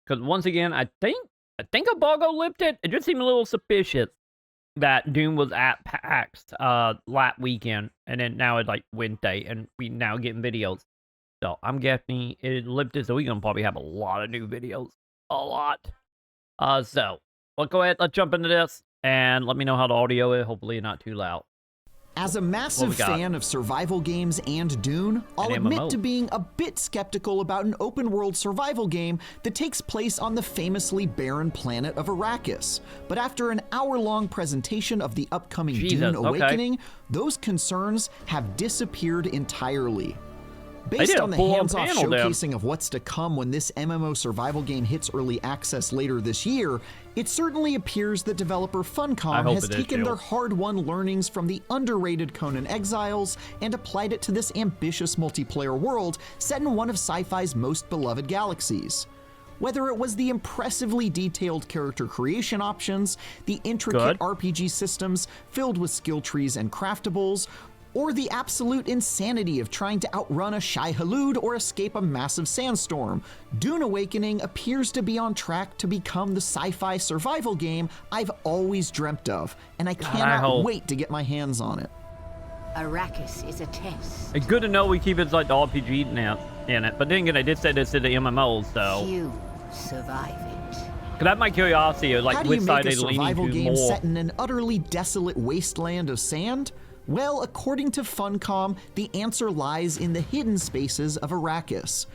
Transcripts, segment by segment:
Because once again, I think Abago lipped it. It just seemed a little suspicious that Dune was at PAX last weekend, and then now it's like Wednesday, and we now getting videos. So I'm guessing it lipped it, so we're gonna probably have a lot of new videos. A lot. So let's go ahead, let's jump into this, and let me know how the audio is. Hopefully not too loud. As a massive fan of survival games and Dune, I'll admit to being a bit skeptical about an open-world survival game that takes place on the famously barren planet of Arrakis. But after an hour-long presentation of the upcoming Dune Awakening, those concerns have disappeared entirely. Based on the hands-off showcasing of what's to come when this MMO survival game hits early access later this year, it certainly appears that developer Funcom has taken their hard-won learnings from the underrated Conan Exiles and applied it to this ambitious multiplayer world set in one of sci-fi's most beloved galaxies. Whether it was the impressively detailed character creation options, the intricate RPG systems filled with skill trees and craftables, or the absolute insanity of trying to outrun a Shai-Hulud or escape a massive sandstorm, Dune Awakening appears to be on track to become the sci-fi survival game I've always dreamt of, and I cannot wait to get my hands on it. Arrakis is a test. It's good to know we keep it like the RPG now in it, but then again, I did say this is the MMO, so few survive it. Cause that's my curiosity, like which side they lean to more. How do you make a survival game set in an utterly desolate wasteland of sand? Well, according to Funcom, the answer lies in the hidden spaces of Arrakis.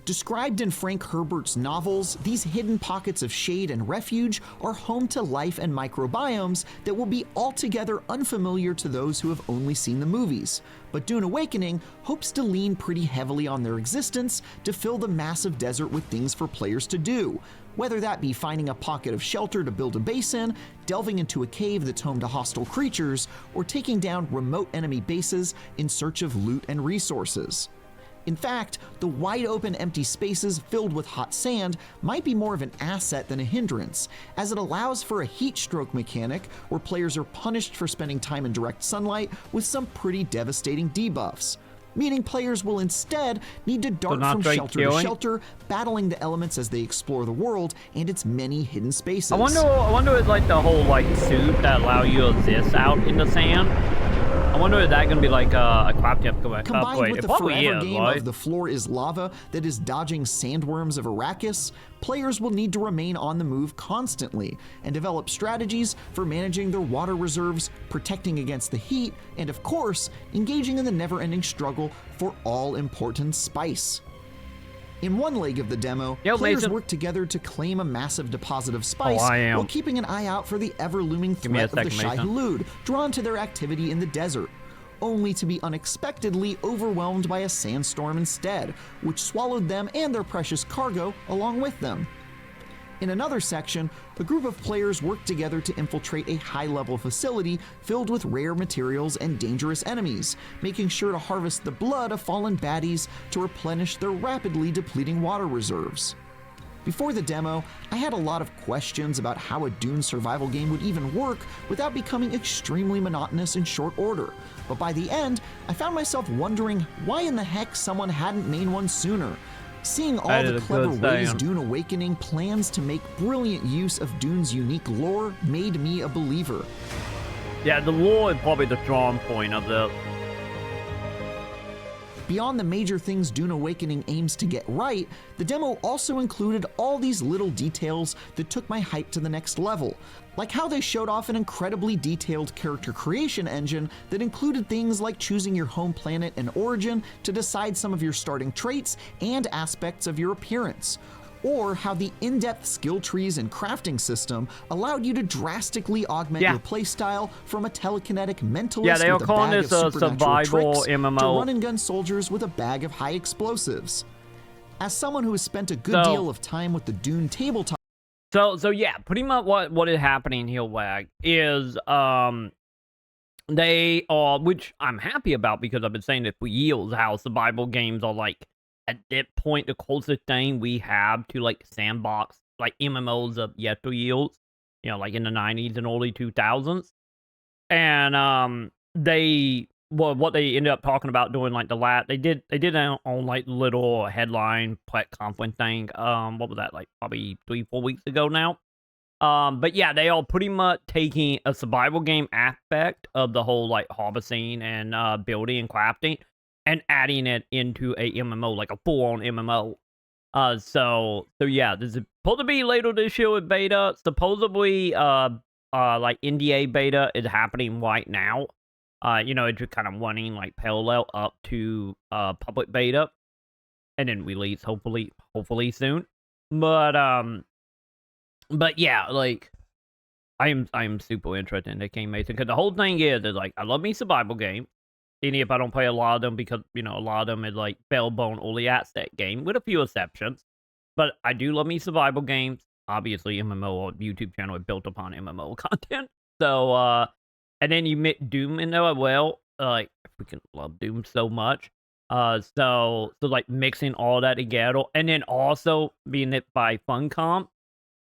Described in Frank Herbert's novels, these hidden pockets of shade and refuge are home to life and microbiomes that will be altogether unfamiliar to those who have only seen the movies. But Dune Awakening hopes to lean pretty heavily on their existence to fill the massive desert with things for players to do. Whether that be finding a pocket of shelter to build a base in, delving into a cave that's home to hostile creatures, or taking down remote enemy bases in search of loot and resources. In fact, the wide-open empty spaces filled with hot sand might be more of an asset than a hindrance, as it allows for a heat stroke mechanic where players are punished for spending time in direct sunlight with some pretty devastating debuffs. Meaning players will instead need to dart from shelter to shelter, battling the elements as they explore the world and its many hidden spaces. I wonder if like the whole like suit that allow you to exist out in the sand. I wonder if that's gonna be like a crop upgrade. Combined with the forever game of the floor is lava that is dodging sandworms of Arrakis, players will need to remain on the move constantly and develop strategies for managing their water reserves, protecting against the heat, and of course, engaging in the never-ending struggle for all-important spice. In one leg of the demo, players work together to claim a massive deposit of spice while keeping an eye out for the ever-looming threat of the Shai-Hulud drawn to their activity in the desert, only to be unexpectedly overwhelmed by a sandstorm instead, which swallowed them and their precious cargo along with them. In another section, a group of players work together to infiltrate a high-level facility filled with rare materials and dangerous enemies, making sure to harvest the blood of fallen baddies to replenish their rapidly depleting water reserves. Before the demo, I had a lot of questions about how a Dune survival game would even work without becoming extremely monotonous in short order, but by the end, I found myself wondering why in the heck someone hadn't made one sooner. Seeing all the clever ways Dune Awakening plans to make brilliant use of Dune's unique lore made me a believer. Yeah, the lore is probably the strong point of this. Beyond the major things Dune Awakening aims to get right, the demo also included all these little details that took my hype to the next level, like how they showed off an incredibly detailed character creation engine that included things like choosing your home planet and origin to decide some of your starting traits and aspects of your appearance, or how the in-depth skill trees and crafting system allowed you to drastically augment your playstyle from a telekinetic mentalist with a bag of supernatural tricks MMO. to run-and-gun soldiers with a bag of high explosives. As someone who has spent a good deal of time with the Dune tabletop... So yeah, pretty much what is happening here, Wag, is they are, which I'm happy about because I've been saying it for years, how survival games are like, at that point, the closest thing we have to like Sandbox, like MMOs of yesteryears, you know, like in the 90s and early 2000s. And they what they ended up talking about doing, like, they did it on, like, little headline press conference thing, what was that, like, probably 3-4 weeks ago now? But yeah, they are pretty much taking a survival game aspect of the whole, like, harvesting and, building and crafting and adding it into a MMO, like a full-on MMO. So yeah, this is supposed to be later this year with beta. Supposedly, like NDA beta is happening right now. It's just kind of running like parallel up to public beta, and then release hopefully soon. But yeah, like I am super interested in the game, Mason, because the whole thing is like I love me survival game. Even if I don't play a lot of them because a lot of them is like bare-bone early access game with a few exceptions. But I do love me survival games. Obviously, MMO or YouTube channel is built upon MMO content. So and then you met Doom in there as well. Like I freaking love Doom so much. So like mixing all that together, and then also being it by Funcom.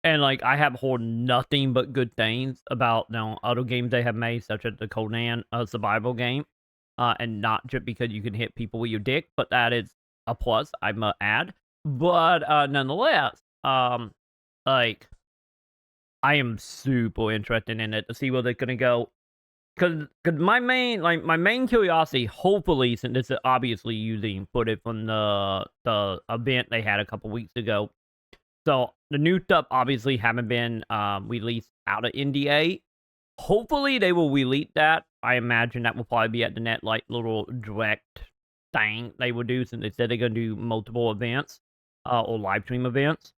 And, like, I have heard nothing but good things about, other games they have made, such as the Conan survival game. And not just because you can hit people with your dick, but that is a plus, I must add. But, nonetheless, like, I am super interested in it to see where they're gonna go. Cause my main curiosity, hopefully, since this is obviously using footage from the event they had a couple weeks ago, so the new stuff obviously haven't been released out of NDA. Hopefully they will release that. I imagine that will probably be at the net like little direct thing they will do since they said they're gonna do multiple events or live stream events.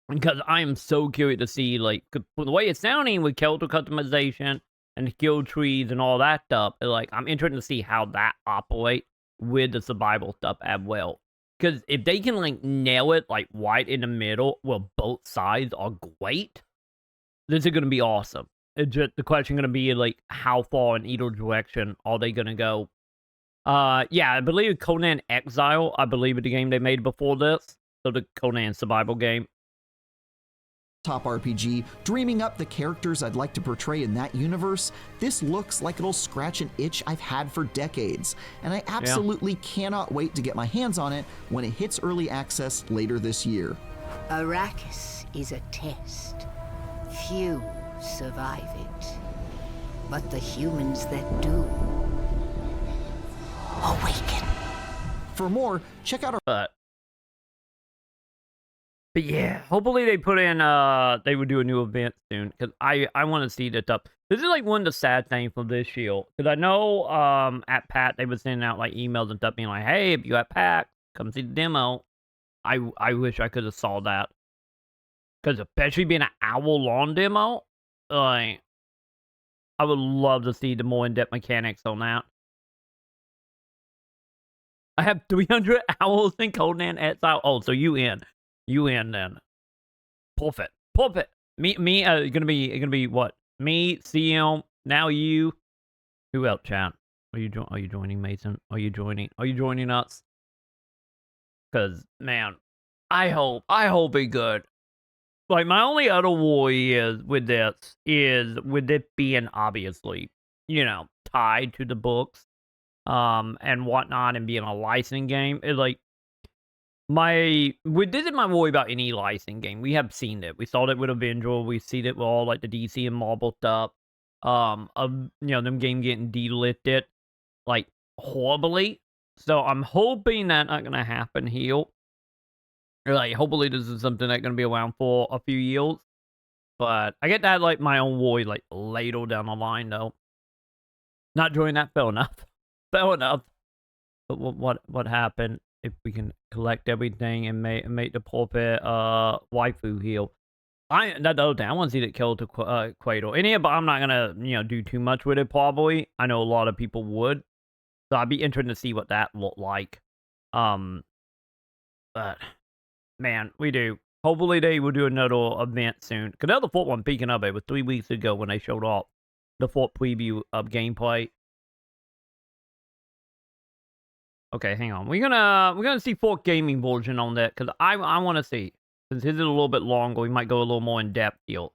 Because I am so curious to see like the way it's sounding with character customization and skill trees and all that stuff. Like I'm interested to see how that operates with the survival stuff as well. Because if they can, like, nail it, like, right in the middle where both sides are great, this is gonna be awesome. It's just the question gonna be, like, how far in either direction are they gonna go? Yeah, I believe Conan Exile, I believe, is the game they made before this. So the Conan survival game. Top RPG, dreaming up the characters I'd like to portray in that universe, this looks like it'll scratch an itch I've had for decades, and I absolutely cannot wait to get my hands on it when it hits early access later this year. Arrakis is a test. Few survive it. But the humans that do awaken. For more, check out our... But yeah, hopefully they put in, they would do a new event soon, because I want to see that stuff. This is, like, one of the sad things from this year, because I know, at PAT, they were sending out, like, emails and stuff being like, hey, if you at PAT, come see the demo. I wish I could have saw that. Because especially being an hour-long demo, like, I would love to see the more in-depth mechanics on that. I have 300 hours in Conan Exile. Oh, so you in. You in then. Perfect. Perfect. Me, gonna be what? Me, CM, now you. Who else, chat? Are you joining, Mason? Are you joining us? Cause, man, I hope it good. Like, my only other worry is, with it being obviously, tied to the books, and whatnot, and being a licensing game, it's like, this is my worry about any licensing game. We have seen it. We saw it with Avenger. We've seen it with all like the DC and Marvel stuff. Of them game getting delisted like horribly. So I'm hoping that's not gonna happen here. Like hopefully this is something that's gonna be around for a few years. But I get that like my own worry like later down the line though. Not doing that fair enough. Fair enough. But what happened? If we can collect everything and make the pulpit waifu heal. That other thing, I want to see that kill to Quaidor. But I'm not gonna do too much with it probably. I know a lot of people would. So I'd be interested to see what that looked like. But man, we do. Hopefully they will do another event soon. Cause the other fourth one, peeking up, it was 3 weeks ago when they showed off the fourth preview of gameplay. Okay, hang on. We're gonna see fourth gaming version on that because I want to see, since his is a little bit longer, we might go a little more in depth here.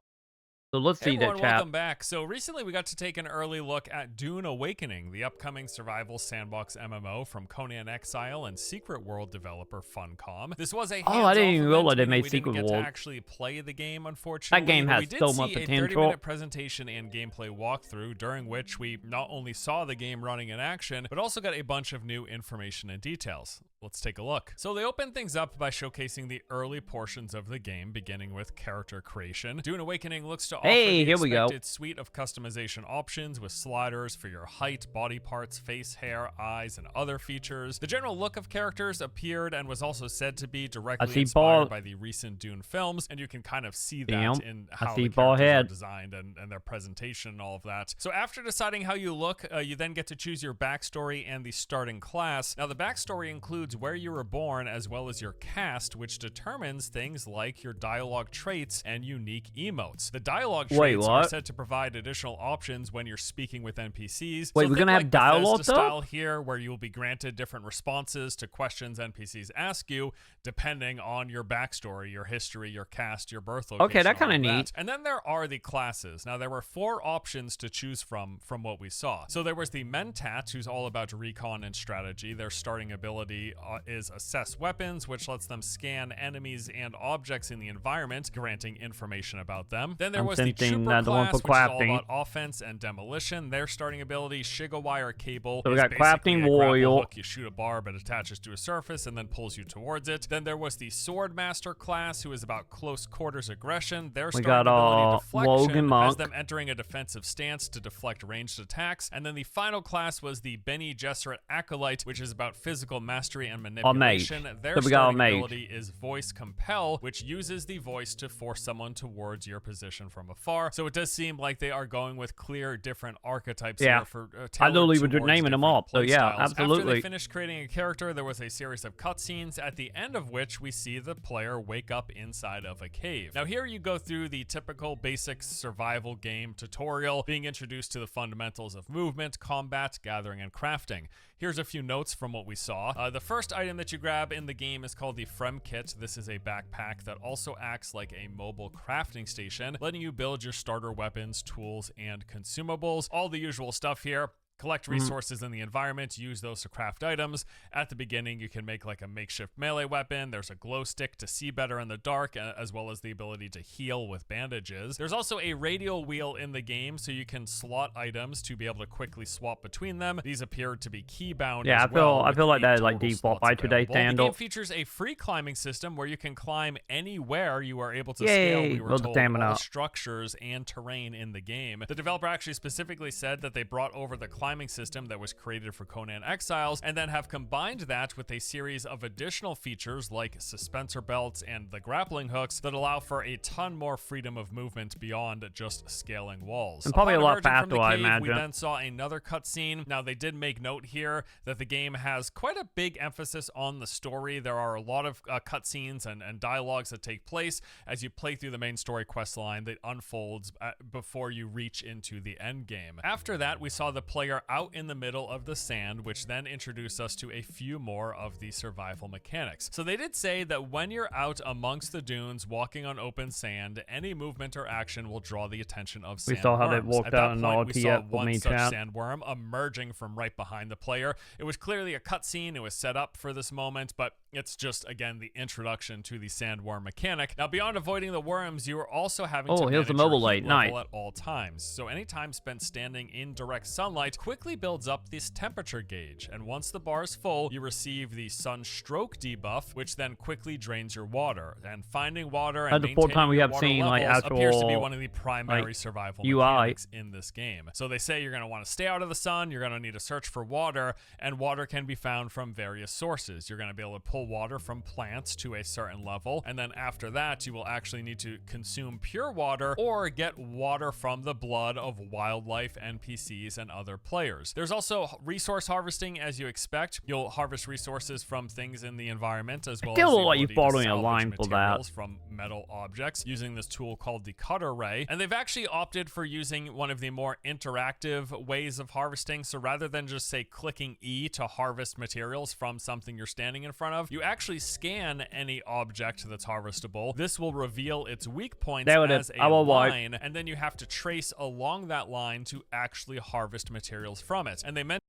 So let's Hey see that everyone, chat. welcome back. So recently we got to take an early look at Dune Awakening, the upcoming survival sandbox MMO from Conan Exile and Secret World developer Funcom. This was a hands-off Oh, I didn't even event, realize they meaning made we Secret didn't get World. to actually play the game, unfortunately. That game but has we did so see much a potential. 30-minute presentation and gameplay walkthrough, during which we not only saw the game running in action, but also got a bunch of new information and details. Let's take a look. So they open things up by showcasing the early portions of the game, beginning with character creation. Dune Awakening looks to offer the Here we go. expected suite of customization options with sliders for your height, body parts, face, hair, eyes, and other features. The general look of characters appeared and was also said to be directly inspired by the recent Dune films, and you can kind of see that in how the characters are designed and their presentation and all of that. So after deciding how you look, you then get to choose your backstory and the starting class. Now the backstory includes where you were born as well as your caste, which determines things like your dialogue traits and unique emotes. The dialogue traits are said to provide additional options when you're speaking with NPCs. Wait, we're gonna have dialogue style here, where you will be granted different responses to questions NPCs ask you, depending on your backstory, your history, your caste, your birth location. Okay, that's kind of neat. And then there are the classes. Now there were 4 options to choose from what we saw. So there was the Mentat, who's all about recon and strategy. Their starting ability is assess weapons, which lets them scan enemies and objects in the environment, granting information about them. Then there was the Trooper class, which is all about offense and demolition. Their starting ability, Shigawire Cable, so we is got basically crafting a warrior. hook. You shoot a barb, it attaches to a surface and then pulls you towards it. Then there was the Swordmaster class, who is about close quarters aggression. Their starting ability, deflection, has them entering a defensive stance to deflect ranged attacks. And then the final class was the Bene Gesserit Acolyte, which is about physical mastery and manipulation. Their starting ability is Voice Compel, which uses the voice to force someone towards your position from afar. So it does seem like they are going with clear different archetypes here for I literally was naming them up. So yeah, absolutely. After they finished creating a character, there was a series of cutscenes, at the end of which we see the player wake up inside of a cave. Now here you go through the typical basic survival game tutorial, being introduced to the fundamentals of movement, combat, gathering, and crafting. Here's a few notes from what we saw. The first item that you grab in the game is called the Frem Kit. This is a backpack that also acts like a mobile crafting station, letting you build your starter weapons, tools, and consumables. All the usual stuff here. Collect resources in the environment, use those to craft items. At the beginning, you can make like a makeshift melee weapon. There's a glow stick to see better in the dark, as well as the ability to heal with bandages. There's also a radial wheel in the game, so you can slot items to be able to quickly swap between them. These appear to be keybound as well. I feel like that is like default by today's standard. The game features a free climbing system where you can climb anywhere you are able to scale. We were told all structures and terrain in the game. The developer actually specifically said that they brought over the climbing system that was created for Conan Exiles, and then have combined that with a series of additional features like suspensor belts and the grappling hooks that allow for a ton more freedom of movement beyond just scaling walls. And probably a lot faster, I imagine. We then saw another cutscene. Now they did make note here that the game has quite a big emphasis on the story. There are a lot of cutscenes and dialogues that take place as you play through the main story quest line that unfolds before you reach into the end game. After that, we saw the player out in the middle of the sand, which then introduced us to a few more of the survival mechanics. So they did say that when you're out amongst the dunes walking on open sand, any movement or action will draw the attention of sandworms. We saw how they walked out in the we saw one such sandworm emerging from right behind the player. It was clearly a cutscene. It was set up for this moment, but it's just, again, the introduction to the sandworm mechanic. Now, beyond avoiding the worms, you are also having to manage your heat level at all times. So any time spent standing in direct sunlight quickly builds up this temperature gauge, and once the bar is full, you receive the sunstroke debuff, which then quickly drains your water. And finding water and maintaining your water levels appears to be one of the primary survival mechanics in this game. So they say you're going to want to stay out of the sun, you're going to need to search for water, and water can be found from various sources. You're going to be able to pull water from plants to a certain level, and then after that, you will actually need to consume pure water or get water from the blood of wildlife, NPCs, and other players. players. There's also resource harvesting, as you expect. You'll harvest resources from things in the environment, as well as the like you ability to following a salvage line for that. materials from metal objects using this tool called the cutter ray. And they've actually opted for using one of the more interactive ways of harvesting. So rather than just say clicking E to harvest materials from something you're standing in front of, you actually scan any object that's harvestable. This will reveal its weak points as a line, and then you have to trace along that line to actually harvest materials from it. And they meant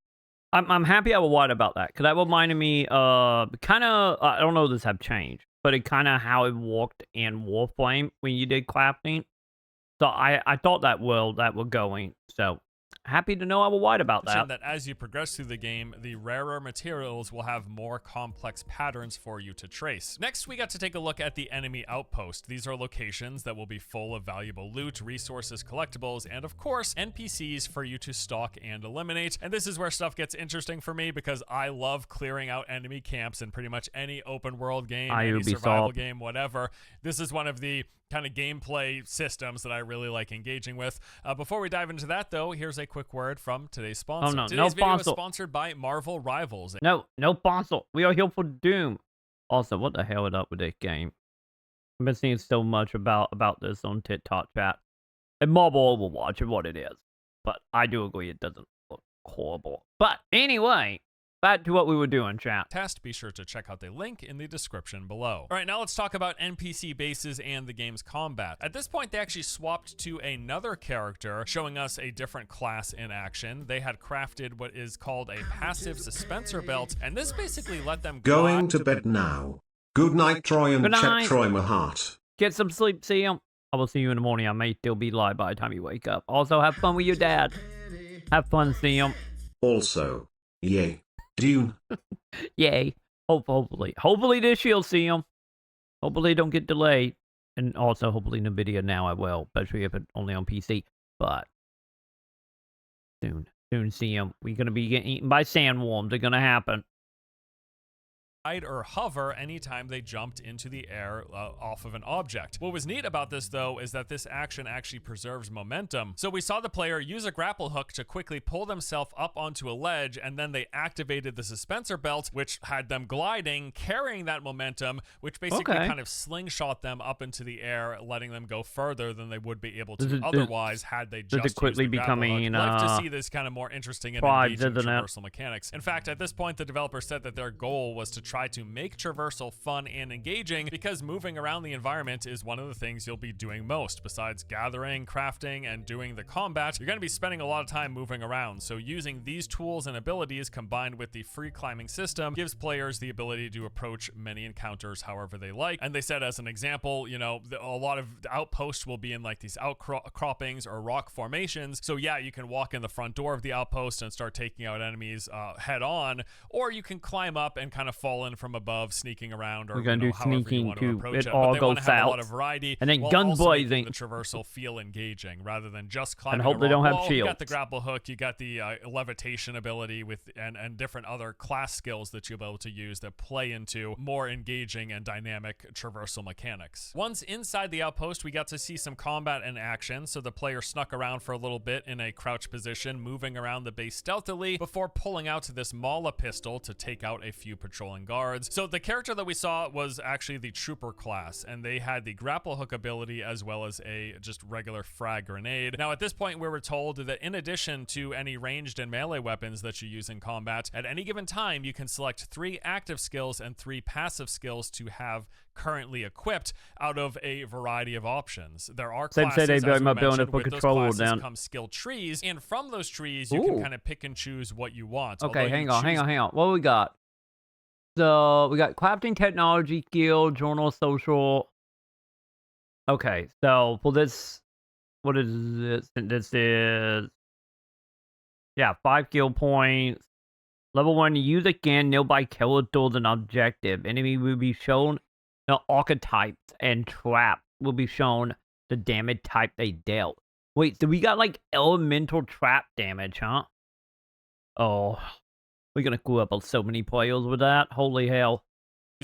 I'm happy I was white about that, because that reminded me kind of, I don't know if this have changed, but it kind of how it worked in Warframe when you did crafting. So I thought that world that were going. So happy to know I was white about that. That as you progress through the game, the rarer materials will have more complex patterns for you to trace. Next, we got to take a look at the enemy outpost. These are locations that will be full of valuable loot, resources, collectibles, and of course, NPCs for you to stalk and eliminate. And this is where stuff gets interesting for me, because I love clearing out enemy camps in pretty much any open world game, any survival game, whatever. This is one of the kind of gameplay systems that I really like engaging with. Before we dive into that, though, here's a quick word from today's sponsor. Oh, no, Today's video is sponsored by Marvel Rivals. No sponsor. We are here for Doom. Also, what the hell is up with this game? I've been seeing so much about this on TikTok chat. And Marvel Overwatch is what it is. But I do agree it doesn't look horrible. But anyway, back to what we were doing, chat. Be sure to check out the link in the description below. All right, now let's talk about NPC bases and the game's combat. At this point, they actually swapped to another character, showing us a different class in action. They had crafted what is called a passive suspensor belt, and this basically let them going to bed now. Good night, Troy, and check Troy my heart. Get some sleep, Sam. I will see you in the morning. I may still be live by the time you wake up. Also, have fun with your dad. Have fun, Sam. Also, yay. Dune. Yay. Hopefully this year, see him. Hopefully don't get delayed. And also, hopefully in the video now I will. Especially if it's only on PC. But soon see him. We're going to be getting eaten by sandworms. They're going to happen. Or hover anytime they jumped into the air off of an object. What was neat about this, though, is that this action actually preserves momentum. So we saw the player use a grapple hook to quickly pull themselves up onto a ledge, and then they activated the suspensor belt, which had them gliding, carrying that momentum, which basically kind of slingshot them up into the air, letting them go further than they would be able to otherwise had they just quickly used the grapple becoming hook. I'd like to see this kind of more interesting and engaging traversal mechanics. In fact, at this point, the developer said that their goal was to try to make traversal fun and engaging, because moving around the environment is one of the things you'll be doing most. Besides gathering, crafting, and doing the combat, you're going to be spending a lot of time moving around. So using these tools and abilities combined with the free climbing system gives players the ability to approach many encounters however they like. And they said, as an example, you know, a lot of outposts will be in like these outcroppings or rock formations. So yeah, you can walk in the front door of the outpost and start taking out enemies head on, or you can climb up and kind of fall in from above, sneaking around, or we're gonna do sneaking you to approach it all but they goes want to have south. a lot of variety, and then gun blazing. The traversal feel engaging rather than just climbing. And hope they don't have shields. You got the grapple hook, you got the levitation ability with and different other class skills that you'll be able to use that play into more engaging and dynamic traversal mechanics. Once inside the outpost, we got to see some combat and action. So the player snuck around for a little bit in a crouch position, moving around the base stealthily before pulling out this Mala pistol to take out a few patrolling guards. So the character that we saw was actually the trooper class, and they had the grapple hook ability as well as a just regular frag grenade. Now at this point, we were told that in addition to any ranged and melee weapons that you use in combat, at any given time you can select 3 active skills and 3 passive skills to have currently equipped out of a variety of options. There are classes, as we mentioned, with those classes come skill trees, and from those trees you can kind of pick and choose what you want. Okay, hang on. What we got? So we got crafting technology, skill, journal, social. Okay, so for this, what is this? This is 5 skill points. Level 1, use again nearby characters and objective. Enemy will be shown the archetypes, and trap will be shown the damage type they dealt. Wait, so we got like elemental trap damage, huh? Oh, we're gonna screw up so many players with that. Holy hell.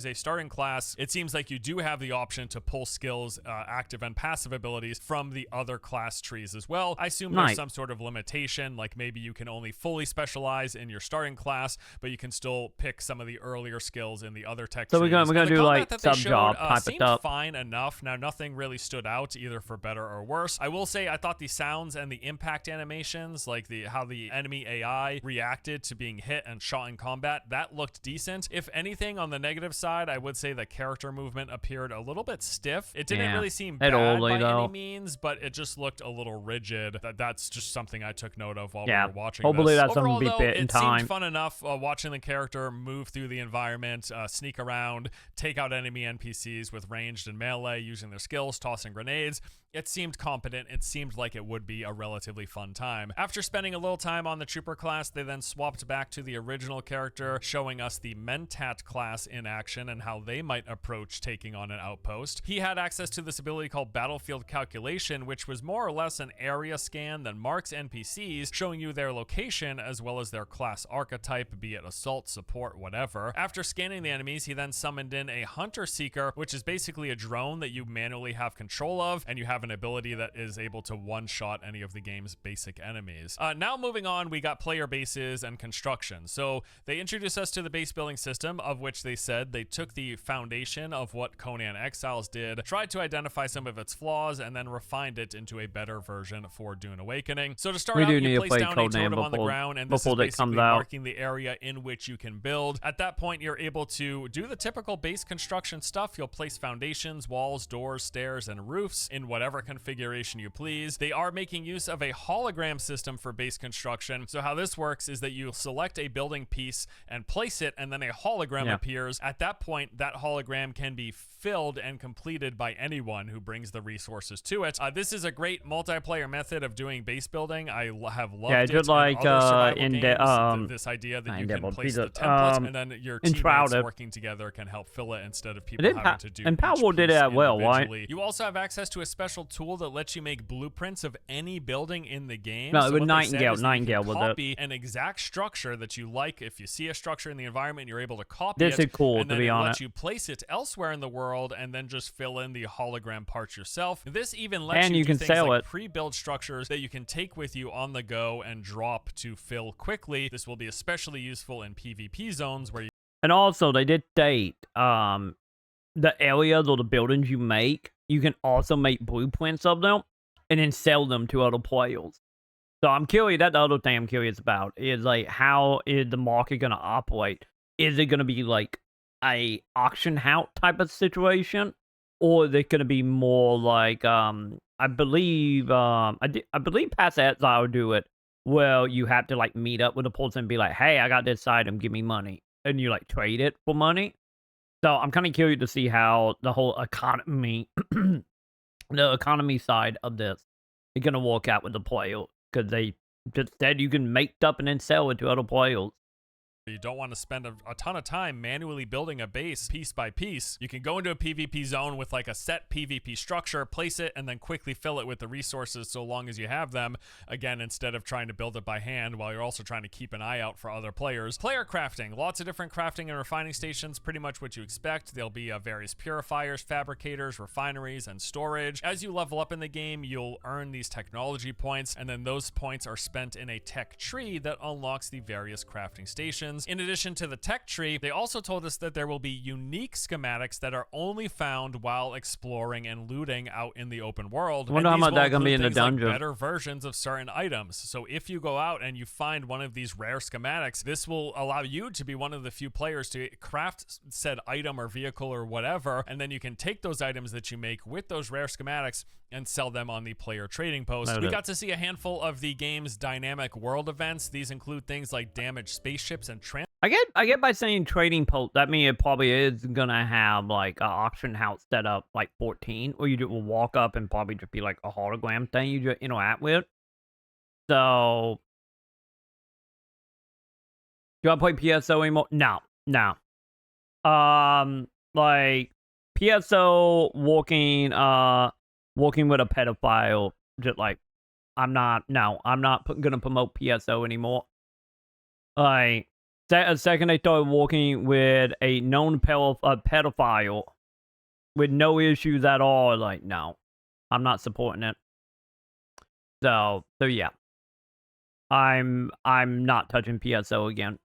a starting class, it seems like you do have the option to pull skills, active and passive abilities from the other class trees as well. I assume there's some sort of limitation, like maybe you can only fully specialize in your starting class, but you can still pick some of the earlier skills in the other tech trees. So we're gonna do like sub job type of stuff. Fine enough. Now nothing really stood out either for better or worse. I will say I thought the sounds and the impact animations, like how the enemy AI reacted to being hit and shot in combat, that looked decent. If anything, on the negative side, I would say the character movement appeared a little bit stiff. It didn't really seem bad by any means, but it just looked a little rigid. That's just something I took note of while we were watching hopefully this. That's Overall, something to be bit in time. It seemed fun enough watching the character move through the environment, sneak around, take out enemy NPCs with ranged and melee, using their skills, tossing grenades. It seemed competent. It seemed like it would be a relatively fun time. After spending a little time on the Trooper class, they then swapped back to the original character, showing us the Mentat class in action and how they might approach taking on an outpost. He had access to this ability called Battlefield Calculation, which was more or less an area scan that marks NPCs, showing you their location as well as their class archetype, be it assault, support, whatever. After scanning the enemies, he then summoned in a Hunter Seeker, which is basically a drone that you manually have control of, and you have an ability that is able to one-shot any of the game's basic enemies. Now moving on, we got player bases and construction. So they introduced us to the base building system, of which they said they took the foundation of what Conan Exiles did, tried to identify some of its flaws, and then refined it into a better version for Dune Awakening. So to start out, you place down a totem on the ground, and this is basically marking the area in which you can build. At that point, you're able to do the typical base construction stuff. You'll place foundations, walls, doors, stairs, and roofs in whatever configuration you please. They are making use of a hologram system for base construction. So how this works is that you select a building piece and place it, and then a hologram appears. At that point, that hologram can be filled and completed by anyone who brings the resources to it. This is a great multiplayer method of doing base building. I have loved it. Just like this idea that you can place the template and then your teammates working together can help fill it instead of people having to do and Powell did it well, right? You also have access to a special tool that lets you make blueprints of any building in the game. No, with Nightingale was copy an exact structure that you like. If you see a structure in the environment, you're able to copy it. This is cool, and then to be honest. Lets you place it elsewhere in the world and then just fill in the hologram parts yourself. This even lets you do things like pre-build structures that you can take with you on the go and drop to fill quickly. This will be especially useful in PvP zones where you... And also, they did state the areas or the buildings you make, you can also make blueprints of them and then sell them to other players. So I'm curious, that's the other thing I'm curious about, is like, how is the market going to operate? Is it going to be like a auction house type of situation? Or is it going to be more like, I believe Past Exile do it, where you have to like meet up with a person and be like, hey, I got this item, give me money. And you like trade it for money. So I'm kind of curious to see how the whole economy, the economy side of this is going to work out with the player. Because they just said you can make up and then sell it to other players. You don't want to spend a ton of time manually building a base piece by piece. You can go into a PvP zone with like a set PvP structure, place it, and then quickly fill it with the resources so long as you have them. Again, instead of trying to build it by hand while you're also trying to keep an eye out for other players. Player crafting. Lots of different crafting and refining stations, pretty much what you expect. There'll be various purifiers, fabricators, refineries, and storage. As you level up in the game, you'll earn these technology points, and then those points are spent in a tech tree that unlocks the various crafting stations. In addition to the tech tree, they also told us that there will be unique schematics that are only found while exploring and looting out in the open world. I wonder how much that's going to be in the dungeon. Like better versions of certain items. So if you go out and you find one of these rare schematics, this will allow you to be one of the few players to craft said item or vehicle or whatever, and then you can take those items that you make with those rare schematics and sell them on the player trading post. We got to see a handful of the game's dynamic world events. These include things like damaged spaceships and I get by saying trading post, that means it probably is gonna have like an auction house set up like 14, or you just will walk up and probably just be like a hologram thing you just interact with. So, do I play PSO anymore? No. Like PSO walking with a pedophile, just like I'm not gonna promote PSO anymore. Like, The second they started walking with a known pedophile with no issues at all, like, no, I'm not supporting it. So yeah, I'm not touching PSO again.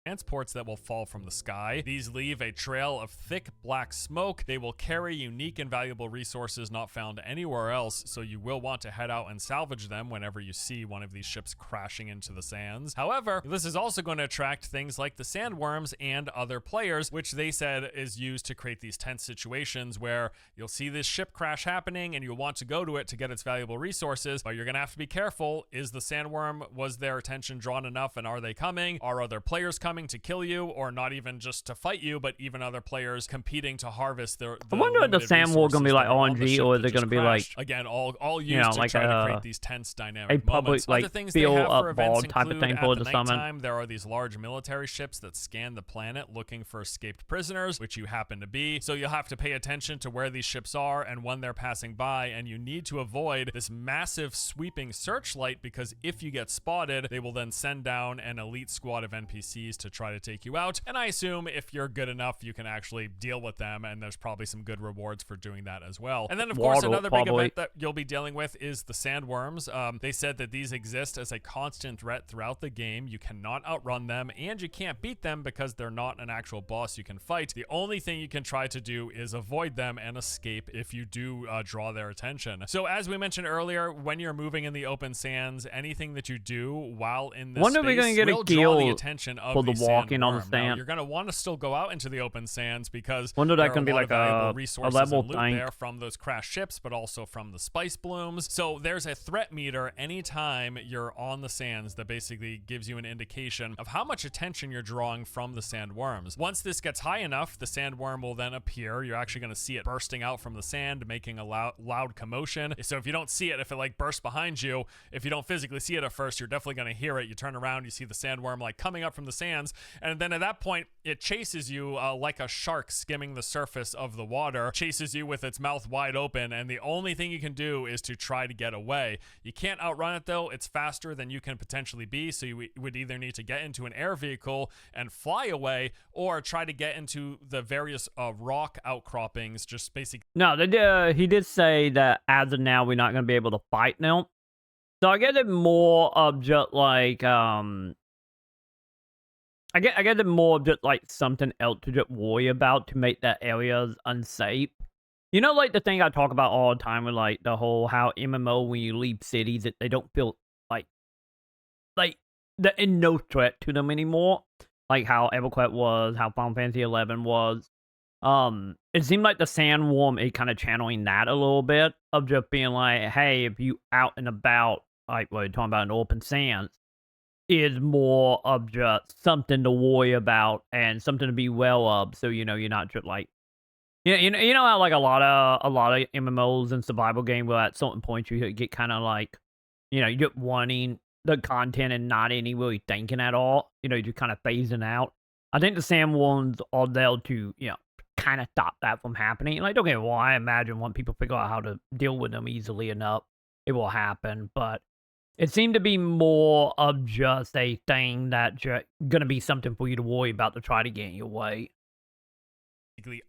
Transports that will fall from the sky. These leave a trail of thick black smoke. They will carry unique and valuable resources not found anywhere else, so you will want to head out and salvage them whenever you see one of these ships crashing into the sands. However, this is also going to attract things like the sandworms and other players, which they said is used to create these tense situations where you'll see this ship crash happening and you'll want to go to it to get its valuable resources, but you're going to have to be careful. Is the sandworm, was their attention drawn enough, and are they coming? Are other players coming to kill you, or not even just to fight you, but even other players competing to harvest the I wonder if the sandworm gonna be like RNG, or is it gonna be like, again, all used to like try to create these tense dynamic public, moments. like, Other things feel they have for up events ball type of include thing at for the the summon. nighttime, there are these large military ships that scan the planet looking for escaped prisoners, which you happen to be. So you'll have to pay attention to where these ships are and when they're passing by, and you need to avoid this massive sweeping searchlight, because if you get spotted, they will then send down an elite squad of NPCs to try to take you out. And I assume if you're good enough, you can actually deal with them, and there's probably some good rewards for doing that as well. And then, of course, another big event that you'll be dealing with is the sandworms. They said that these exist as a constant threat throughout the game. You cannot outrun them, and you can't beat them because they're not an actual boss you can fight. The only thing you can try to do is avoid them and escape if you do draw their attention. So as we mentioned earlier, when you're moving in the open sands, anything that you do while in this Wonder if we're gonna get will a draw the guild attention of for the the walking on the sandworm. Now, sand. you're going to want to still go out into the open sands because Wonder there that are can be a lot like of valuable a resources level and loot thing. there from those crashed ships, but also from the spice blooms. So there's a threat meter anytime you're on the sands that basically gives you an indication of how much attention you're drawing from the sandworms. Once this gets high enough, the sandworm will then appear. You're actually going to see it bursting out from the sand, making a loud commotion. So if you don't see it, if it like bursts behind you, if you don't physically see it at first, you're definitely going to hear it. You turn around, you see the sandworm like coming up from the sands, and then at that point, it chases you like a shark skimming the surface of the water, chases you with its mouth wide open, and the only thing you can do is to try to get away. You can't outrun it though. It's faster than you can potentially be, so you would either need to get into an air vehicle and fly away, or try to get into the various rock outcroppings, just basically. No, he did say that as of now, we're not going to be able to fight now. So I get it more of just like, I get it more of just like something else to just worry about to make that areas unsafe. You know, like the thing I talk about all the time with like the whole how MMO, when you leave cities, that they don't feel like they're in no threat to them anymore. Like how EverQuest was, how Final Fantasy 11 was. It seemed like the Sandworm is kind of channeling that a little bit of just being like, hey, if you out and about, like what you're talking about in open sands, is more of just something to worry about and something to be well of. So you know you're not just like, you know how like a lot of MMOs and survival game where at certain points you get kind of like, you know, you're wanting the content and not any really thinking at all. You know, you're kind of phasing out. I think the Sandworms are there to, you know, kind of stop that from happening. Like, don't get me wrong, I imagine when people figure out how to deal with them easily enough, it will happen. But it seemed to be more of just a thing that's going to be something for you to worry about to try to gain your way.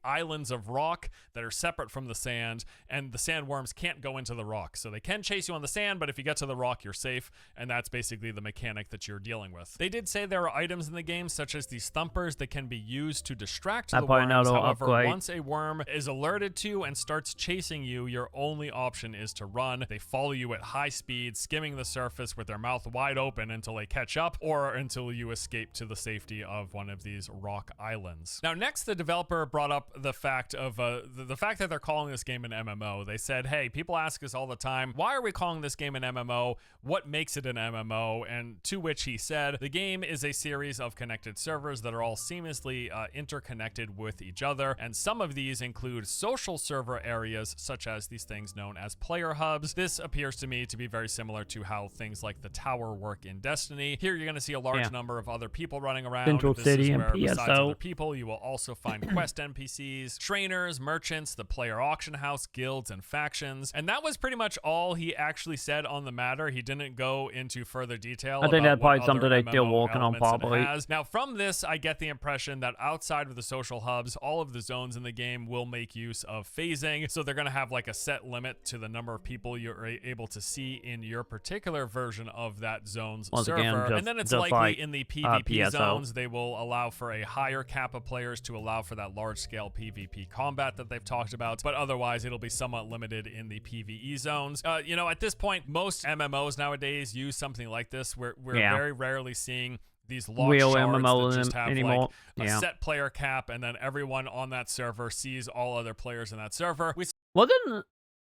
Islands of rock that are separate from the sand, and the sandworms can't go into the rock. So they can chase you on the sand, but if you get to the rock, you're safe, and that's basically the mechanic that you're dealing with. They did say there are items in the game, such as these thumpers, that can be used to distract the worms. However, once a worm is alerted to and starts chasing you, your only option is to run. They follow you at high speed, skimming the surface with their mouth wide open until they catch up, or until you escape to the safety of one of these rock islands. Now, next, the developer brought up the fact of the fact that they're calling this game an MMO. They said, hey, people ask us all the time, why are we calling this game an MMO? What makes it an MMO? And to which he said, the game is a series of connected servers that are all seamlessly interconnected with each other, and some of these include social server areas, such as these things known as player hubs. This appears to me to be very similar to how things like the tower work in Destiny. Here you're going to see a large number of other people running around. Central this City is and where, PSO. besides other people, you will also find quest NPCs NPCs, trainers, merchants, the player auction house, guilds, and factions. And that was pretty much all he actually said on the matter. He didn't go into further detail. I think that's probably something they're MMO still working on, elements it probably. has. Now, from this, I get the impression that outside of the social hubs, all of the zones in the game will make use of phasing. So they're going to have like a set limit to the number of people you're able to see in your particular version of that zone's server. Again, And then it's likely like, in the PvP zones, they will allow for a higher cap of players to allow for that large-scale PvP combat that they've talked about. But otherwise, it'll be somewhat limited in the PvE zones. You know, at this point, most MMOs nowadays use something like this. We're very rarely seeing these locked real shards MMO that just have anymore. like a set player cap, and then everyone on that server sees all other players in that server. Wasn't,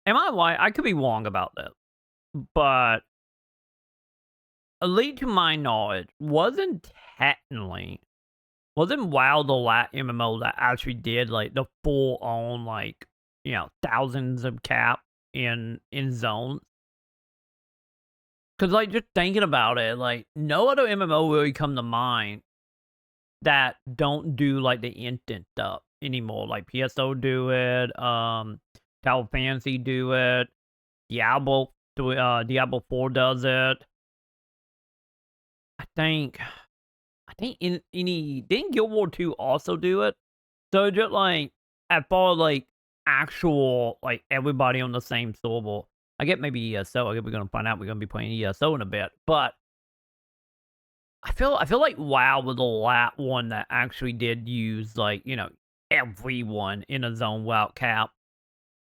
am I right? I could be wrong about this, but at least to my knowledge, wasn't WoW the last MMO that actually did like the full on like, you know, thousands of cap in zones? Because like just thinking about it, like no other MMO really come to mind that don't do like the instant stuff anymore. Like PSO do it, Tower Fantasy do it, Diablo 4 does it. I think didn't Guild War 2 also do it? So just like as far as like actual like everybody on the same server. I get maybe ESO. I guess we're gonna find out. We're gonna be playing ESO in a bit, but I feel like WoW was the last one that actually did use like, you know, everyone in a zone without cap.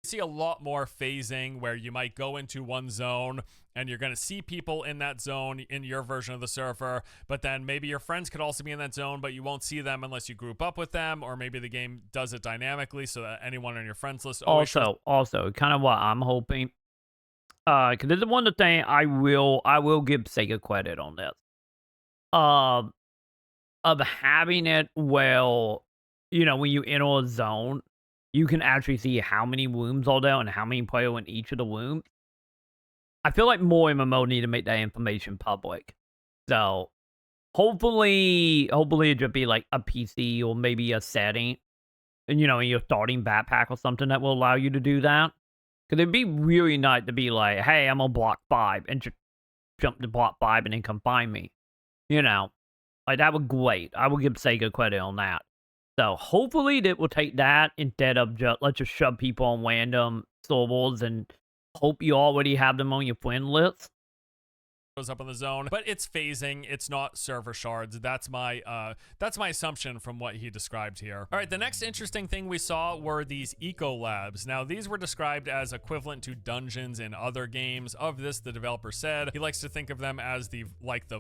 See a lot more phasing where you might go into one zone and you're going to see people in that zone in your version of the server, but then maybe your friends could also be in that zone, but you won't see them unless you group up with them, or maybe the game does it dynamically so that anyone on your friends list also kind of what I'm hoping, because this is one of the things I will give Sega credit on this, of having it, well, you know, when you enter a zone, you can actually see how many rooms are there and how many players in each of the rooms. I feel like more MMO need to make that information public. So hopefully it should be like a PC or maybe a setting, and you know, in your starting backpack or something that will allow you to do that. Because it'd be really nice to be like, hey, I'm on block 5, and just jump to block 5 and then come find me. You know, like that would great. I will give Sega credit on that. So hopefully that will take that instead of just let's just shove people on random servers and hope you already have them on your friend list. Goes up on the zone, but it's phasing, it's not server shards. That's my assumption from what he described here. All right, the next interesting thing we saw were these eco labs. Now these were described as equivalent to dungeons in other games. Of this, the developer said he likes to think of them as the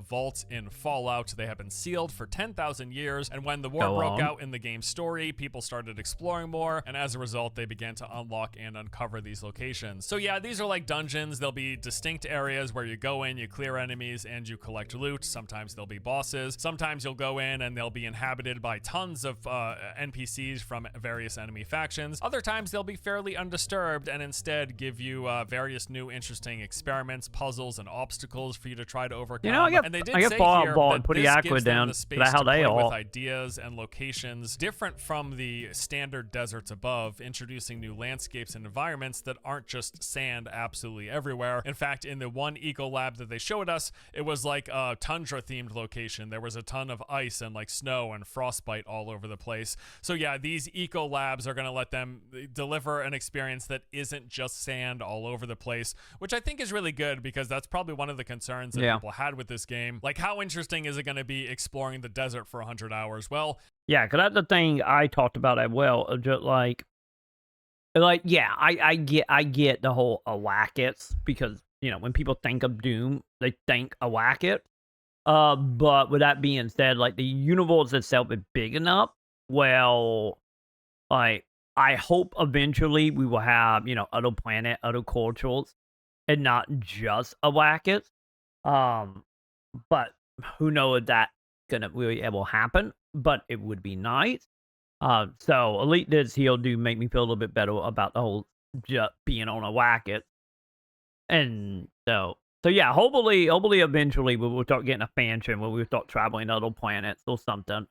vaults in Fallout. They have been sealed for 10,000 years, and when the war broke out in the game's story, people started exploring more, and as a result they began to unlock and uncover these locations. So yeah, these are like dungeons. There'll be distinct areas where you go in, you clear enemies, and you collect loot. Sometimes there'll be bosses. Sometimes you'll go in and they'll be inhabited by tons of NPCs from various enemy factions. Other times they'll be fairly undisturbed and instead give you various new interesting experiments, puzzles, and obstacles for you to try to overcome. You know, I get Fallout pretty accurate down. That's how they are. With ideas and locations different from the standard deserts above, introducing new landscapes and environments that aren't just sand absolutely everywhere. In fact, in the one eco lab that they showed us, it was like a tundra themed location. There was a ton of ice and like snow and frostbite all over the place. So yeah, these eco labs are going to let them deliver an experience that isn't just sand all over the place, which I think is really good, because that's probably one of the concerns that people had with this game. Like, how interesting is it going to be exploring the desert for 100 hours? Well, yeah, because that's the thing I talked about as well. Just like yeah, I get the whole Alackets, because you know, when people think of Doom, they think Alacket. But with that being said, like the universe itself is big enough. Well, like I hope eventually we will have, you know, other planet, other cultures, and not just Alackets. But who knows if that's gonna really ever happen? But it would be nice. So Elite this he'll do make me feel a little bit better about the whole just being on Alacket. And so yeah, hopefully eventually we will start getting a fansion where we'll start traveling to other planets or something.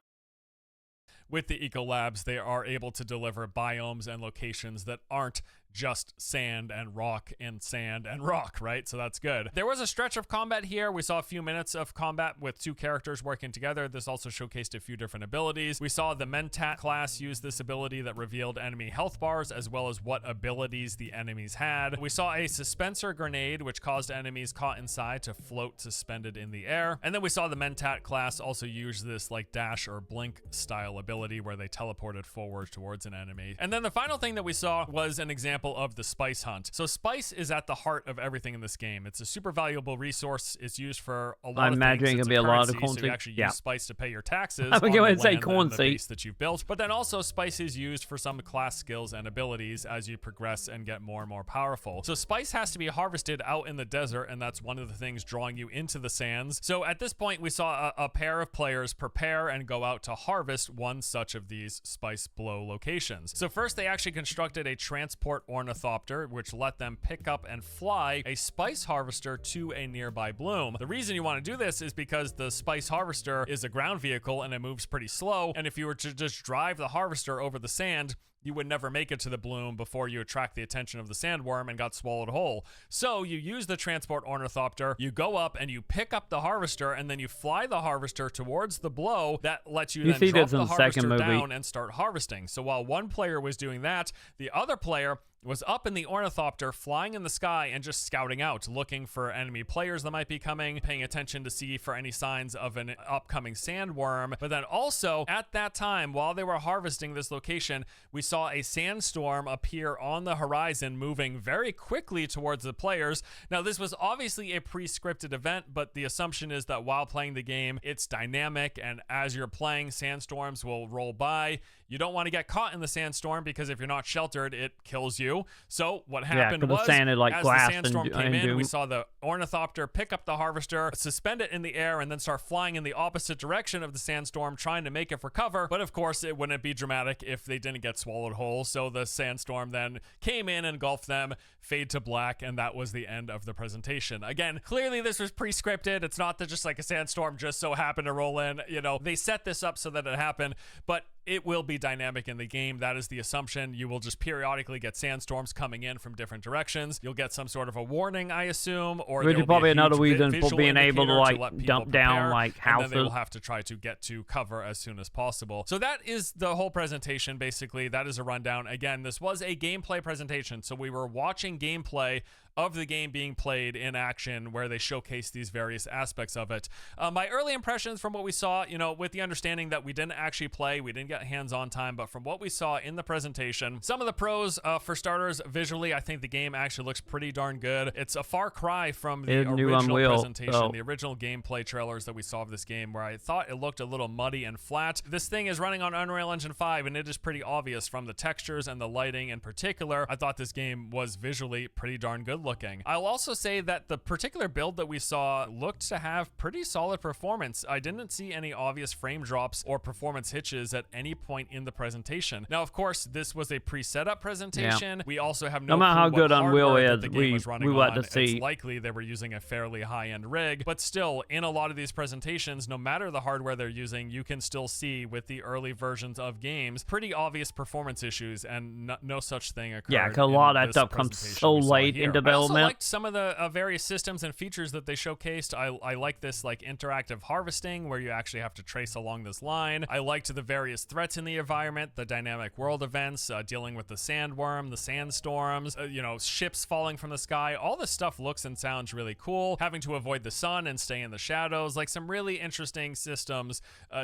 with the Ecolabs, they are able to deliver biomes and locations that aren't just sand and rock and sand and rock, right? So that's good. There was a stretch of combat here. We saw a few minutes of combat with 2 characters working together. This also showcased a few different abilities. We saw the Mentat class use this ability that revealed enemy health bars, as well as what abilities the enemies had. We saw a suspensor grenade, which caused enemies caught inside to float suspended in the air. And then we saw the Mentat class also use this like dash or blink style ability where they teleported forward towards an enemy. And then the final thing that we saw was an example of the spice hunt. So spice is at the heart of everything in this game. It's a super valuable resource. It's used for a lot of things. It's gonna be a lot of currency, so currency. you actually use spice to pay your taxes I was on going the to say land and the currency base that you've built. But then also spice is used for some class skills and abilities as you progress and get more and more powerful. So spice has to be harvested out in the desert, and that's one of the things drawing you into the sands. So at this point, we saw a pair of players prepare and go out to harvest one such of these spice blow locations. So first, they actually constructed a transport ornithopter, which let them pick up and fly a spice harvester to a nearby bloom. The reason you want to do this is because the spice harvester is a ground vehicle and it moves pretty slow. And if you were to just drive the harvester over the sand, you would never make it to the bloom before you attract the attention of the sandworm and got swallowed whole. So you use the transport ornithopter, you go up and you pick up the harvester, and then you fly the harvester towards the blow. That lets you then drop the harvester down and start harvesting. So while one player was doing that, the other player was up in the ornithopter, flying in the sky and just scouting out, looking for enemy players that might be coming, paying attention to see for any signs of an upcoming sandworm. But then also, at that time, while they were harvesting this location, we saw a sandstorm appear on the horizon, moving very quickly towards the players. Now, this was obviously a pre-scripted event, but the assumption is that while playing the game, it's dynamic, and as you're playing, sandstorms will roll by. You don't want to get caught in the sandstorm because if you're not sheltered, it kills you. So what happened was, as the sandstorm came in, we saw the ornithopter pick up the harvester, suspend it in the air, and then start flying in the opposite direction of the sandstorm, trying to make it recover. But of course, it wouldn't be dramatic if they didn't get swallowed whole. So the sandstorm then came in, engulfed them, fade to black, and that was the end of the presentation. Again, clearly this was pre-scripted. It's not that just like a sandstorm just so happened to roll in. You know, they set this up so that it happened, but it will be dynamic in the game. That is the assumption. You will just periodically get sandstorms coming in from different directions. You'll get some sort of a warning, I assume, or which is probably another reason for being able to like dump down like houses. And then they will have to try to get to cover as soon as possible. So that is the whole presentation. Basically, that is a rundown. Again, this was a gameplay presentation, so we were watching gameplay of the game being played in action, where they showcase these various aspects of it. My early impressions from what we saw, you know, with the understanding that we didn't actually play, we didn't get hands-on time, but from what we saw in the presentation, some of the pros, for starters, visually, I think the game actually looks pretty darn good. It's a far cry from the original presentation, the original gameplay trailers that we saw of this game, where I thought it looked a little muddy and flat. This thing is running on Unreal Engine 5, and it is pretty obvious from the textures and the lighting in particular. I thought this game was visually pretty darn good looking. I'll also say that the particular build that we saw looked to have pretty solid performance. I didn't see any obvious frame drops or performance hitches at any point in the presentation. Now, of course, this was a pre-set up presentation. Yeah. We also have no matter how good Unreal is, we want to see. It's likely they were using a fairly high-end rig, but still, in a lot of these presentations, no matter the hardware they're using, you can still see with the early versions of games pretty obvious performance issues, and no such thing occurred. Yeah, because a lot of that stuff comes so late in development. I liked some of the various systems and features that they showcased. I like this like interactive harvesting where you actually have to trace along this line. I liked the various threats in the environment, the dynamic world events, dealing with the sandworm, the sandstorms, you know, ships falling from the sky. All this stuff looks and sounds really cool. Having to avoid the sun and stay in the shadows, like some really interesting systems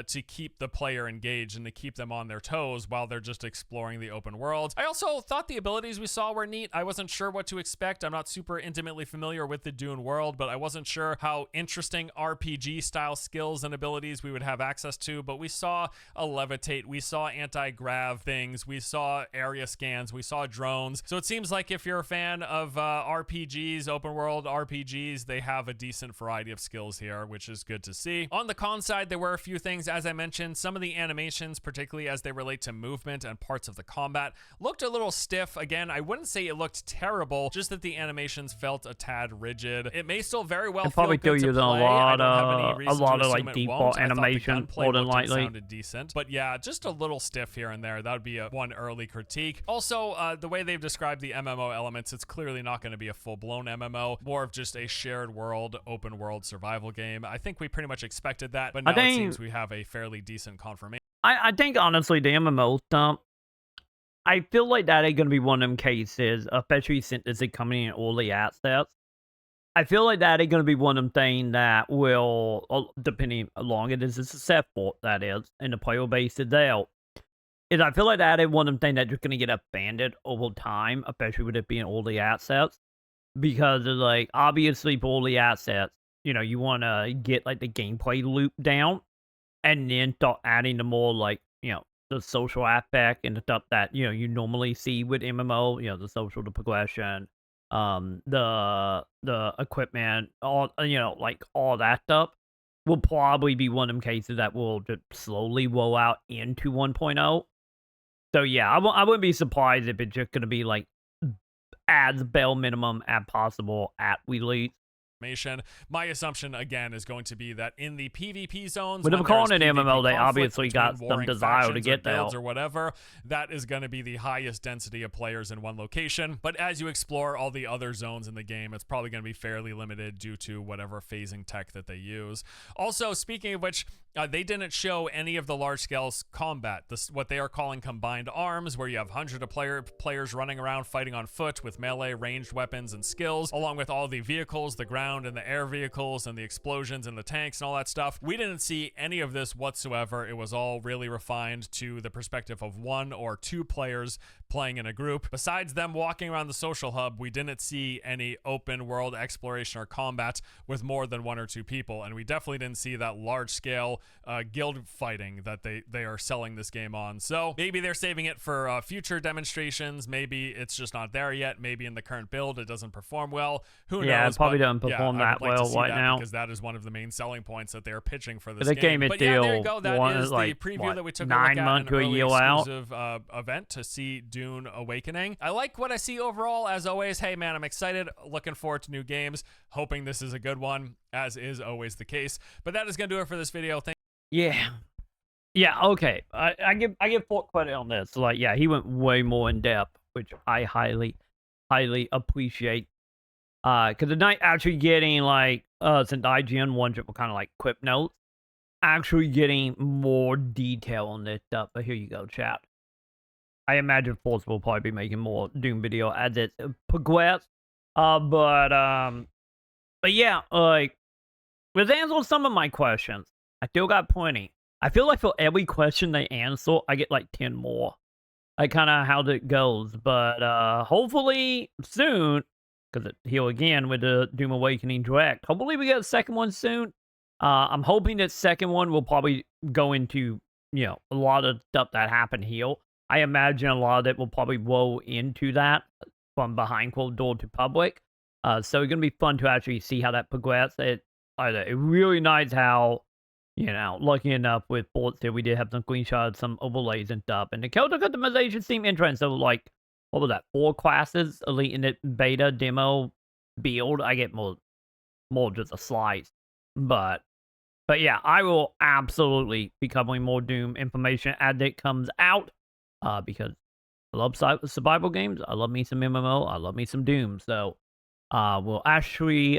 to keep the player engaged and to keep them on their toes while they're just exploring the open world. I also thought the abilities we saw were neat. I wasn't sure what to expect. I'm not super intimately familiar with the Dune world, but I wasn't sure how interesting RPG style skills and abilities we would have access to. But we saw a levitate, we saw anti-grav things, we saw area scans, we saw drones. So it seems like if you're a fan of RPGs, open world RPGs, they have a decent variety of skills here, which is good to see. On the con side, there were a few things, as I mentioned. Some of the animations, particularly as they relate to movement and parts of the combat, looked a little stiff. Again, I wouldn't say it looked terrible, just that the animations felt a tad rigid. It may still very well probably feel good to using play. a lot of like default animation, more than likely. Sounded decent, but yeah, just a little stiff here and there. That would be one early critique. Also, the way they've described the MMO elements, it's clearly not going to be a full-blown MMO, more of just a shared world, open world survival game. I think we pretty much expected that, but now it seems we have a fairly decent confirmation. I think honestly the MMO stuff, I feel like that ain't gonna be one of them cases, especially since it's coming in early access. I feel like that ain't gonna be one of them things that will, depending how long it is successful, that is, and the player base is out. I feel like that ain't one of them things that's just gonna get abandoned over time, especially with it being early access. Because it's like, obviously for early access, you know, you wanna get like the gameplay loop down, and then start adding the more like, you know, the social aspect and the stuff that, you know, you normally see with MMO, you know, the social, the progression, the equipment, all, you know, like all that stuff will probably be one of them cases that will just slowly roll out into 1.0. So yeah, I wouldn't be surprised if it's just going to be like as bare minimum as possible at release. My assumption, again, is going to be that in the PvP zones, with them calling it MMO, they obviously got some desire to get there. Or whatever, that is going to be the highest density of players in one location. But as you explore all the other zones in the game, it's probably going to be fairly limited due to whatever phasing tech that they use. Also, speaking of which, they didn't show any of the large-scale combat, what they are calling combined arms, where you have hundreds of players running around fighting on foot with melee, ranged weapons, and skills, along with all the vehicles, the ground and the air vehicles, and the explosions and the tanks and all that stuff. We didn't see any of this whatsoever. It was all really refined to the perspective of 1 or 2 players playing in a group. Besides them walking around the social hub, we didn't see any open world exploration or combat with more than 1 or 2 people, and we definitely didn't see that large-scale guild fighting that they are selling this game on. So maybe they're saving it for future demonstrations. Maybe it's just not there yet. Maybe in the current build it doesn't perform well. Who knows? Yeah, it probably doesn't perform that well right now, because that is one of the main selling points that they are pitching for this the game. But yeah, there you go. That is the preview that we took 9 months to a year exclusive event to see Dune Awakening. I like what I see overall. As always, hey man, I'm excited, looking forward to new games, hoping this is a good one, as is always the case. But that is gonna do it for this video. Yeah, okay. I give Fort credit on this. So, like, yeah, he went way more in depth, which I highly appreciate. Because the night actually getting like since IGN ones that were kind of like quick notes, actually getting more detail on this stuff. But here you go, chat. I imagine Force will probably be making more Doom video as it progresses. But yeah, like, with answering some of my questions, I still got plenty. I feel like for every question they answer, I get like 10 more. Like, kind of how it goes. But hopefully soon, because he'll again with the Doom Awakening Direct. Hopefully we get a second one soon. I'm hoping that second one will probably go into, you know, a lot of stuff that happened here. I imagine a lot of it will probably roll into that from behind closed door to public. So it's going to be fun to actually see how that progresses. It really nice how, you know, lucky enough with Forts here, we did have some screenshots, some overlays and stuff. And the character customization seemed interesting. So, like, what was that? 4 classes, elite in it, beta, demo, build. I get more just a slice. But yeah, I will absolutely be covering more Doom information as it comes out. Because I love survival games. I love me some MMO. I love me some Doom. So, we'll actually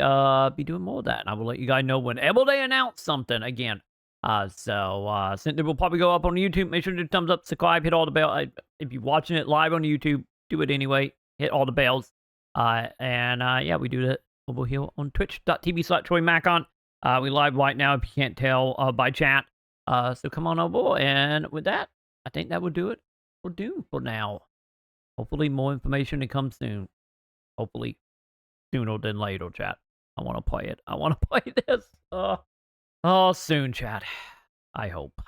be doing more of that. And I will let you guys know whenever they announce something again. Since it will probably go up on YouTube, make sure to thumbs up, subscribe, hit all the bells. If you're watching it live on YouTube, do it anyway. Hit all the bells. Yeah, we do that over here on twitch.tv/TroyMaconn. We live right now, if you can't tell by chat. So come on over. And with that, I think that will do it for Doom for now. Hopefully more information to come soon. Hopefully sooner than later, chat. I want to play it. I want to play this. Soon, chat. I hope.